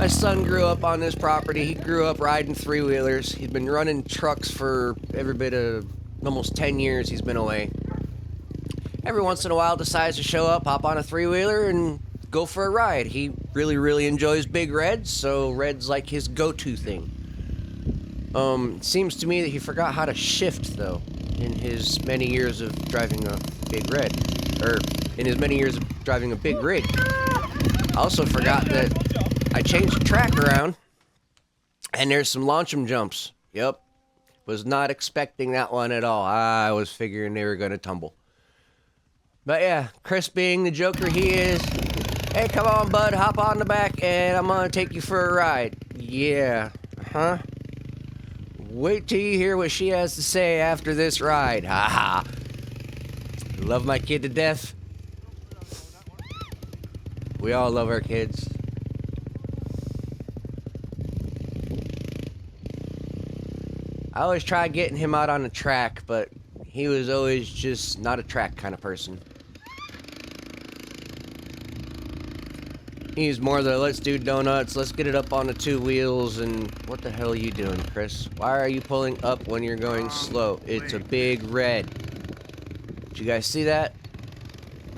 My son grew up on this property. He grew up riding three-wheelers. He's been running trucks for every bit of almost 10 years he's been away. Every once in a while decides to show up, hop on a three-wheeler, and go for a ride. He really enjoys big reds, so red's like his go-to thing. It seems to me that he forgot how to shift, though, in his many years of driving a big red. Or, in his many years of driving a big rig. I also forgot that I changed the track around, and there's some launch 'em jumps. Yep. Was not expecting that one at all. I was figuring they were going to tumble. But yeah, Chris being the joker he is, hey, come on, bud, hop on the back, and I'm going to take you for a ride. Yeah, huh? Wait till you hear what she has to say after this ride. Ha ha. Love my kid to death. We all love our kids. I always tried getting him out on the track, but he was always just not a track kind of person. He's more the let's do donuts, let's get it up on the two wheels, and what the hell are you doing, Chris? Why are you pulling up when you're going slow? It's a big red. Did you guys see that?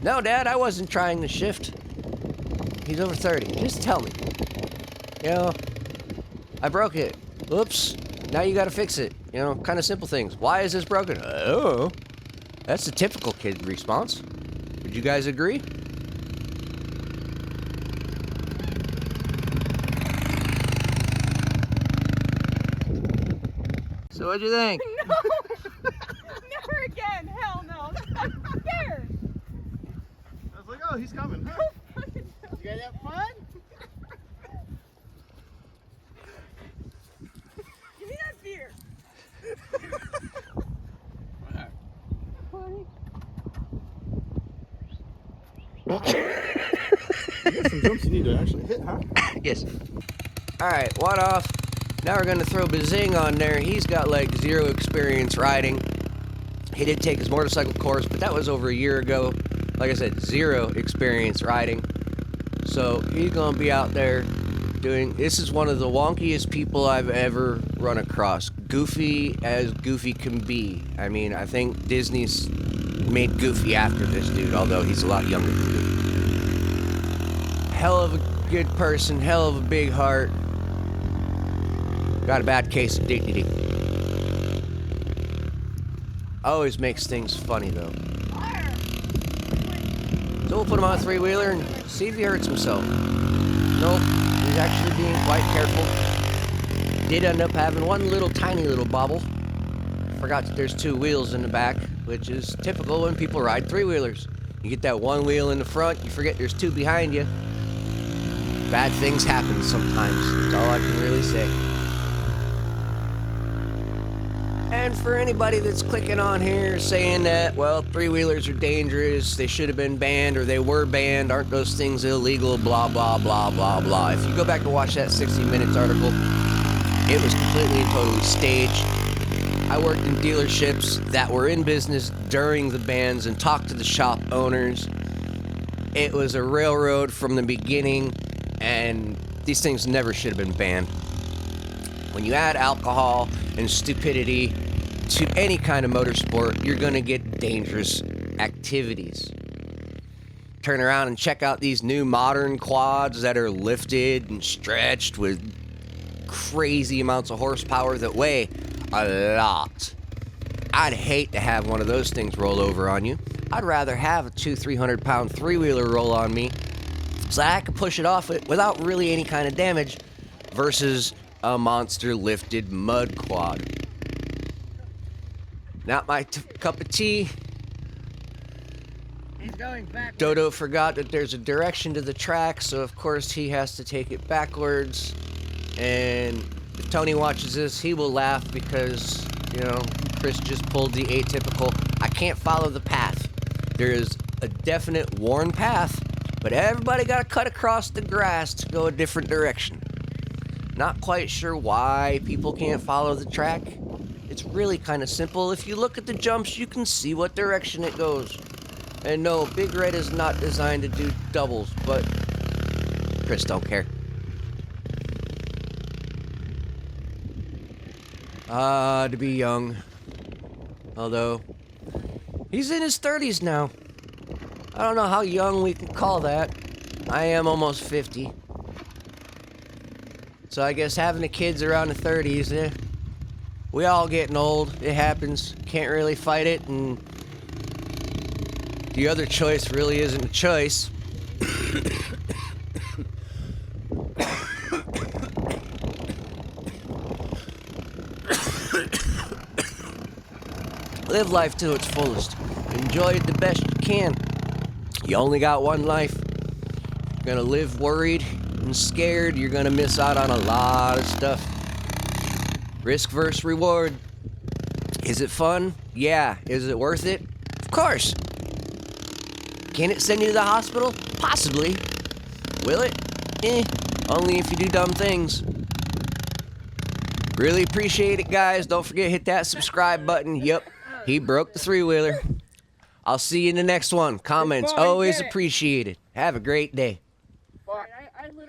No, Dad, I wasn't trying to shift. He's over 30. Just tell me. You know, I broke it. Oops. Now you gotta fix it. You know, kind of simple things. Why is this broken? Oh. That's the typical kid response. Would you guys agree? So what'd you think? No! Never again! Hell no! I'm scared! I was like, oh, he's coming. Huh? You guys have fun? Give me that beer! You got some jumps you need to actually hit, huh? Yes. Alright, one off. Now we're gonna throw Bazing on there. He's got like 0 experience riding. He did take his motorcycle course, but that was over a year ago. Like I said, 0 experience riding. So he's gonna be out there doing, this is one of the wonkiest people I've ever run across. Goofy as Goofy can be. I mean, I think Disney's made Goofy after this dude, although he's a lot younger than Goofy. Hell of a good person, hell of a big heart. Got a bad case of dignity. Always makes things funny, though. So we'll put him on a three-wheeler and see if he hurts himself. Nope, he's actually being quite careful. Did end up having one little tiny little bobble. Forgot that there's 2 wheels in the back, which is typical when people ride three-wheelers. You get that 1 wheel in the front, you forget there's 2 behind you. Bad things happen sometimes. That's all I can really say. And for anybody that's clicking on here saying that, well, three-wheelers are dangerous, they should have been banned, or they were banned, aren't those things illegal, blah, blah, blah, blah, blah. If you go back and watch that 60 Minutes article, it was completely and totally staged. I worked in dealerships that were in business during the bans and talked to the shop owners. It was a railroad from the beginning, and these things never should have been banned. When you add alcohol and stupidity to any kind of motorsport, you're gonna get dangerous activities. Turn around and check out these new modern quads that are lifted and stretched with crazy amounts of horsepower that weigh a lot. I'd hate to have one of those things roll over on you. I'd rather have a 200-300 pound three-wheeler roll on me so I can push it off without really any kind of damage versus a monster lifted mud quad. Not my cup of tea. He's going back. Dodo forgot that there's a direction to the track, so of course he has to take it backwards. And if Tony watches this, he will laugh because, you know, Chris just pulled the atypical, I can't follow the path. There is a definite worn path, but everybody got to cut across the grass to go a different direction. Not quite sure why people can't follow the track. It's really kind of simple. If you look at the jumps, you can see what direction it goes. And no, Big Red is not designed to do doubles, but Chris don't care. To be young. Although, he's in his 30s now. I don't know how young we can call that. I am almost 50. So I guess having the kids around the 30s, we all getting old. It happens. Can't really fight it, and the other choice really isn't a choice. Live life to its fullest. Enjoy it the best you can. You only got one life. You're gonna live worried and scared. You're gonna miss out on a lot of stuff. Risk versus reward. Is it fun? Yeah. Is it worth it? Of course. Can it send you to the hospital? Possibly. Will it? Only if you do dumb things. Really appreciate it, guys. Don't forget to hit that subscribe button. Yep, he broke the three-wheeler. I'll see you in the next one. Comments always appreciated. Have a great day.